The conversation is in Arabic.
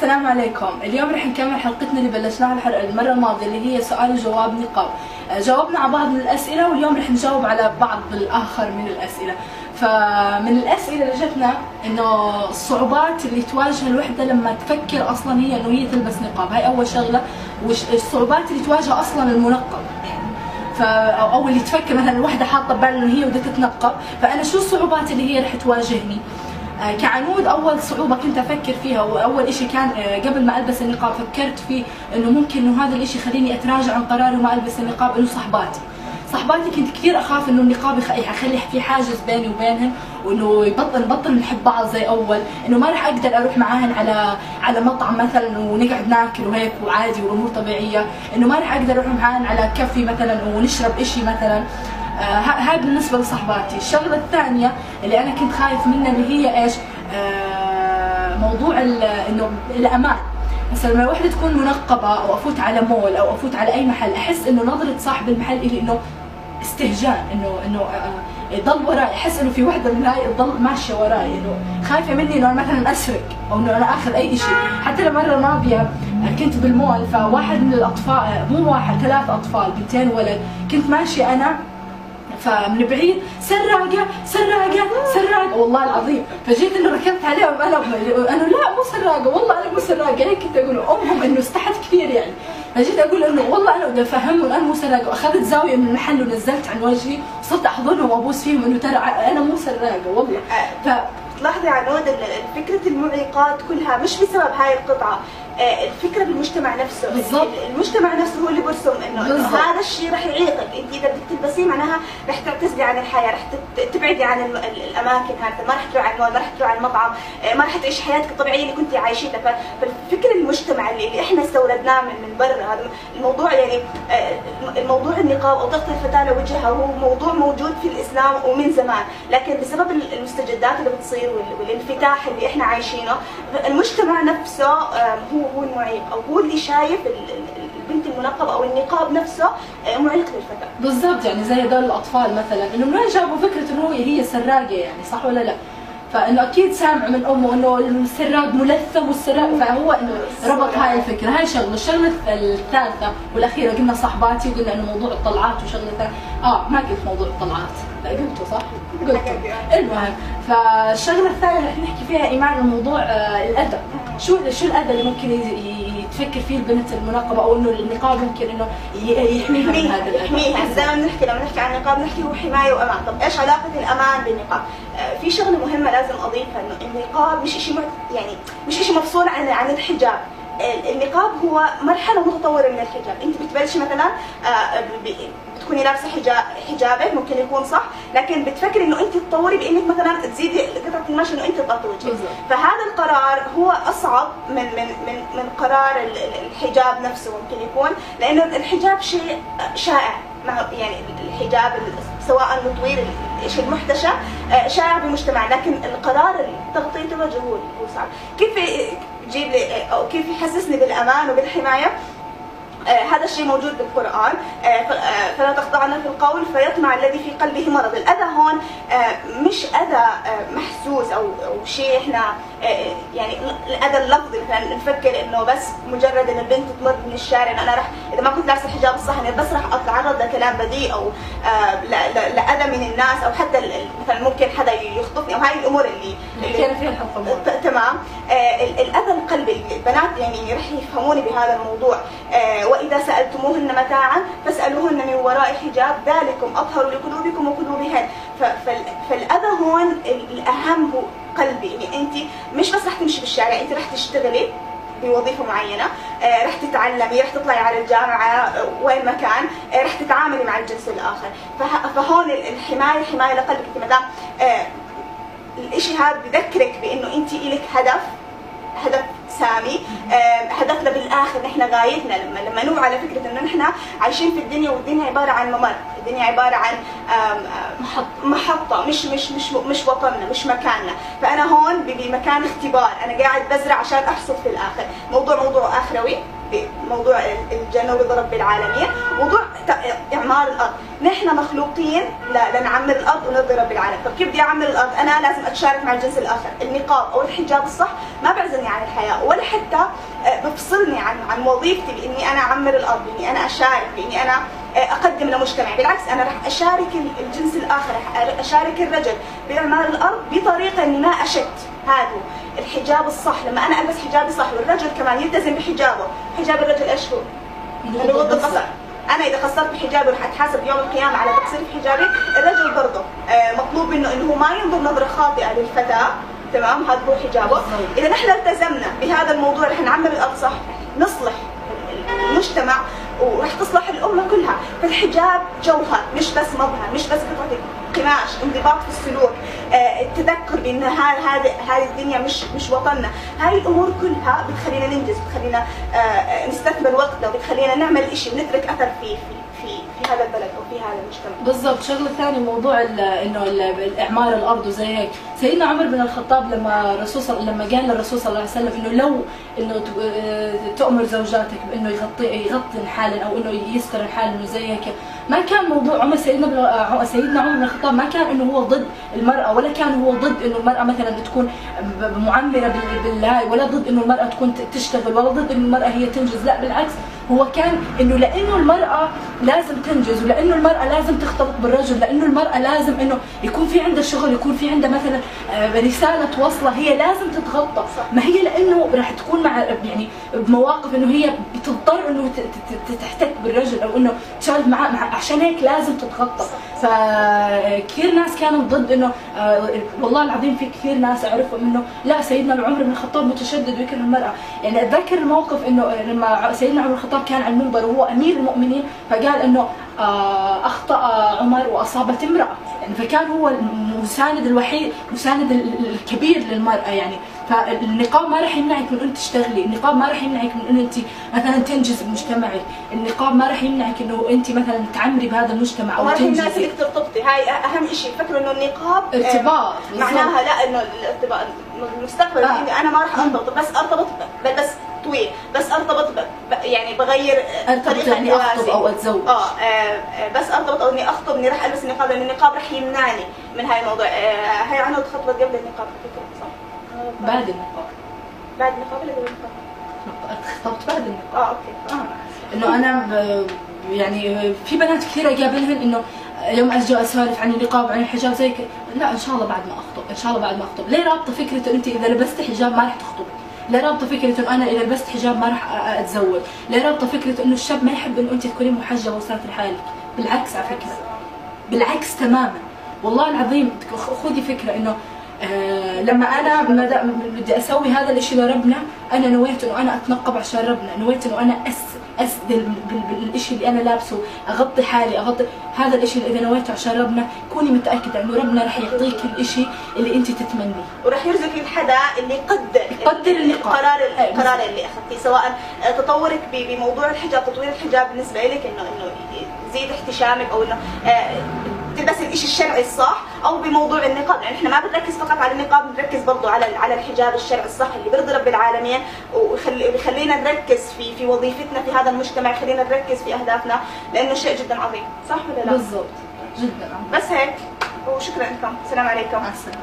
السلام عليكم. اليوم رح نكمل حلقتنا اللي بلشناها المرة الماضية اللي هي سؤال وجواب نقاط. جاوبنا على بعض من الأسئلة واليوم رح نجاوب على بعض الآخر من الأسئلة. فمن الأسئلة اللي جتنا إنه الصعوبات اللي تواجه الوحدة لما تفكر أصلا هي إنه هي تلبس نقاب، هاي أول شغلة. والصعوبات اللي تواجه أصلا المنقب أو اللي تفكر مثلا الوحدة حاطة ببالها إنه هي بدها تتنقب، فأنا شو الصعوبات اللي هي رح تواجهني؟ كعنود اول صعوبه كنت افكر فيها واول اشي كان قبل ما البس النقاب فكرت فيه انه ممكن انه هذا الاشي يخليني اتراجع عن قراري وما البس النقاب، انه صحباتي كنت كثير اخاف انه النقاب يخلي في حاجز بيني وبينهم، وانه نبطل نحب بعض زي اول، انه ما راح اقدر اروح معاهن على مطعم مثلا ونقعد ناكل وهيك وعادي والامور طبيعيه، انه ما راح اقدر اروح معاهن على كافي مثلا ونشرب اشي مثلا. هذا بالنسبه لصحباتي. الشغله الثانيه اللي انا كنت خايف منها اللي هي ايش؟ موضوع انه الامان. مثلا لما وحده تكون منقبه او افوت على مول او افوت على اي محل، احس انه نظره صاحب المحل الي انه استهجان، انه يضل وراي، احس انه في وحده من هاي تضل ماشيه وراي، انه خايفه مني انه انا مثلا اسرق او انه انا اخذ اي شيء. حتى المره الماضيه كنت بالمول، فواحد من الاطفال، مو واحد، 3 اطفال، 2 ولد، كنت ماشيه انا، فمن بعيد سراقه والله العظيم، فجيت انه ركبت عليهم انا لا مو سراقه، والله انا مو سراقه، هيك كنت اقول امهم انه استحت كثير يعني، فجيت اقول انه والله انا بدي افهمهم انا مو سراقه، واخذت زاويه من المحل ونزلت عن وجهي وصرت احضنهم وابوس فيهم انه ترى انا مو سراقه والله. تلاحظي عنود فكره المعيقات كلها مش بسبب هاي القطعه، الفكره بالمجتمع نفسه. بالضبط. المجتمع نفسه هو اللي برسم انه هذا الشيء رح يعيقك، انت اذا بدك تلبسيه معناها رح تعتزلي عن الحياه، رح تبعدي عن الاماكن هذه، ما رح تروحي على المول، ما رح تروحي على المطعم، ما رح تعيشي حياتك الطبيعيه اللي كنتي عايشينها. فالفكر المجتمع اللي احنا استوردناه من برا، هذا الموضوع يعني الموضوع النقاب او تغطيه الفتاه لوجهها هو موضوع موجود في الاسلام ومن زمان، لكن بسبب المستجدات اللي بتصير والانفتاح اللي احنا عايشينه، المجتمع نفسه هو المعيق، او هو اللي شايف البنت المنقبه او النقاب نفسه معيق للفتاه. بالضبط، يعني زي هذول الاطفال مثلا، انه منين جابوا فكره انه هي سراقه، يعني صح ولا لا؟ فانه اكيد سامع من امه انه السراق ملثم والسراق، فهو انه ربط هاي الفكره. هاي شغله. الشغله الثالثه والاخيره قلنا صحباتي، وقلنا انه موضوع الطلعات، وشغله ثانيه ما قلت موضوع الطلعات، لا قلته صح؟ قلته. المهم، فالشغله الثانيه اللي رح نحكي فيها ايمان موضوع الادب. شو الاذى اللي ممكن تفكر فيه البنت المنقبه، او انه النقاب ممكن انه يحميها من هذا الاذى؟ يحميها. دائما لما نحكي عن النقاب نحكي هو حمايه وامان. طب ايش علاقه الامان بالنقاب؟ في شغله مهمه لازم اضيفها، انه النقاب مش شيء يعني مش شيء مفصول عن الحجاب. النقاب هو مرحله متطوره من الحجاب. انت بتبلشي مثلا بتكوني لابسه حجابك ممكن يكون صح، لكن بتفكري انه انت تطوري بانك مثلا تزيدي قطعه القماش انه انت تغطي وجهك. فهذا القرار هو اصعب من قرار الحجاب نفسه ممكن يكون، لانه الحجاب شيء شائع، يعني الحجاب سواء الطويل الشيء المحتشى شائع بالمجتمع، لكن القرار تغطيه الوجه هو صعب. كيف يجيب لي او كيف يحسسني بالامان وبالحمايه؟ هذا الشيء موجود بالقرآن. فلا تخضعن في القول فيطمع الذي في قلبه مرض. الأذى هون مش أذى محسوس أو شيء احنا يعني الأذى اللفظي، مثلا نفكر إنه بس مجرد إن البنت تمر من الشارع، إنه أنا راح إذا ما كنت لابسة الحجاب الصح بس راح أتعرض لكلام بذيء أو لأذى من الناس، أو حتى مثلا ممكن حدا يخطفني، أو هاي الأمور اللي كان فيها الحلقة. تمام. الأذى القلبي، البنات يعني راح يفهموني بهذا الموضوع. وإذا سألتموهن متاعا فاسألوهن من وراء حجاب ذلكم أطهر لقلوبكم وقلوبهن. فالأذى هون الأهم هو قلبي، يعني أنت مش بس رح تمشي بالشارع، أنت رح تشتغلي بوظيفة معينة، رح تتعلمي، رح تطلعي على الجامعة، وين ما كان رح تتعاملي مع الجنس الآخر. فهون الحماية حماية لقلبك. أنت مدام الإشي هذا بذكرك بأنه أنت إلك هدف سامي، هدفنا بالاخر نحن غايتنا لما نوعى على فكره انه نحن عايشين في الدنيا، والدنيا عباره عن ممر، الدنيا عباره عن محطه، مش وطننا، مش مكاننا. فانا هون بمكان اختبار، انا قاعد بزرع عشان احصد في الاخر. موضوع اخروي، بموضوع الجنه ورضا رب العالمين، موضوع اعمار الارض. نحن مخلوقين لنعمر الارض ونرضي رب العالمين. طب كيف بدي اعمر الارض؟ انا لازم اتشارك مع الجنس الاخر. النقاب او الحجاب الصح ما بعزلني عن الحياه، ولا حتى بفصلني عن وظيفتي باني انا اعمر الارض، باني انا اشارك، باني انا اقدم لمجتمعي. بالعكس انا راح اشارك الجنس الاخر، راح اشارك الرجل باعمار الارض بطريقه اني ما اشت. هذا الحجاب الصح، لما انا البس حجابي صح والرجل كمان يلتزم بحجابه. حجاب الرجل ايش هو؟ انه يغض البصر. انا اذا قصرت بحجابي راح اتحاسب يوم القيامه على تقصير في حجابي. الرجل برضه مطلوب منه انه هو ما ينظر نظره خاطئه للفتاه، تمام؟ هذا هو حجابه. اذا نحن التزمنا بهذا الموضوع رح نعمر الارض صح، نصلح المجتمع وراح تصلح الامه كلها. فالحجاب جوهر، مش بس مظهر، مش بس قطعه قماش، انضباط في السلوك، التذكر بان هذه الدنيا مش وطننا. هاي الامور كلها بتخلينا ننجز، بتخلينا نستثمر وقتنا، وبتخلينا نعمل شيء ونترك اثر في هذا البلد او في هذا المجتمع. بالضبط. شغله ثانيه موضوع انه اعمار الارض وزي هيك. سيدنا عمر بن الخطاب لما قال للرسول صلى الله عليه وسلم انه لو انه تؤمر زوجاتك بانه يغطي حالا او انه يستر الحال انه زي هيك، ما كان موضوع سيدنا عمر بن الخطاب ما كان انه هو ضد المراه، ولا كان هو ضد انه المراه مثلا تكون معمره بالهاي، ولا ضد انه المراه تكون تشتغل، ولا ضد انه المراه هي تنجز. لا بالعكس، هو كان انه لانه المراه لازم تنجز، ولانه المراه لازم تختلط بالرجل، لانه المراه لازم انه يكون في عندها شغل، يكون في عندها مثلا رساله توصلها، هي لازم تتغطى. ما هي لانه راح تكون مع يعني بمواقف انه هي بتضطر انه تحتك بالرجل او انه تشارك معه، عشان هيك لازم تتغطى. فكثير ناس كانوا ضد انه والله العظيم في كثير ناس اعرفهم انه لا سيدنا عمر بن الخطاب متشدد ويكره المراه. يعني اتذكر الموقف انه لما سيدنا عمر بن الخطاب كان على المنبر وهو امير المؤمنين، فقال انه اخطا عمر واصابت امراه، يعني فكان هو المساند الوحيد، المساند الكبير للمراه. يعني فالنقاب ما راح يمنعك من ان تشتغلي، النقاب ما راح يمنعك من ان انت مثلا تنجز بمجتمعك، النقاب ما راح يمنعك انه انت مثلا تعمري بهذا المجتمع او تنجزي. ما راح يمنعك ترتبطي، هاي اهم شيء. فكروا انه النقاب ارتباط معناها لا انه الارتباط المستقبل اني انا ما راح ارتبط، بس ارتبط بس طويل، بس ارتبط يعني بغير طريقه اني اخطب او اتزوج. بس ارتبط او اني اخطب، اني راح البس النقاب، لان النقاب راح يمنعني من هاي الموضوع. هاي عنود خطبت قبل النقاب صح؟ بعد النقاب. بعد النقاب ولا قبل النقاب؟ خطبت بعد النقاب. اوكي. انه انا يعني في بنات كثير اقابلهن انه يوم اجي اسولف عن النقاب وعن الحجاب زي لا ان شاء الله بعد ما اخطب، ان شاء الله بعد ما اخطب. ليه رابطه فكره انت اذا لبست حجاب ما راح تخطبي؟ ليه رابطه فكره انه انا اذا لبست حجاب ما راح اتزوج؟ ليه رابطه فكره انه الشاب ما يحب انه انت تكوني محجبه وساتر لحالك؟ بالعكس على فكره، بالعكس تماما. والله العظيم خذي فكره انه لما انا بدي اسوي هذا الشيء لربنا، انا نويت انه انا اتنقب عشان ربنا، نويت انه انا اسدل بالشيء اللي انا لابسه، اغطي حالي، اغطي هذا الشيء اللي اذا نويته عشان ربنا، كوني متاكده انه ربنا رح يعطيك الشيء اللي انت تتمنيه، ورح يرزقك الحدا اللي يقدر القرار اللي اخذتيه، سواء تطورك بموضوع الحجاب، تطوير الحجاب بالنسبه لك انه يزيد احتشامك، او انه تلبسي الشيء الشرعي الصح، او بموضوع النقاب. يعني احنا ما بنركز فقط على النقاب، بنركز برضه على الحجاب الشرعي الصح اللي بيرضي رب العالمين، ويخلينا نركز في وظيفتنا في هذا المجتمع، يخلينا نركز في اهدافنا، لانه شيء جدا عظيم، صح ولا لا؟ بالضبط، جدا عظيم. بس هيك، وشكرا لكم، السلام عليكم. مع السلامه.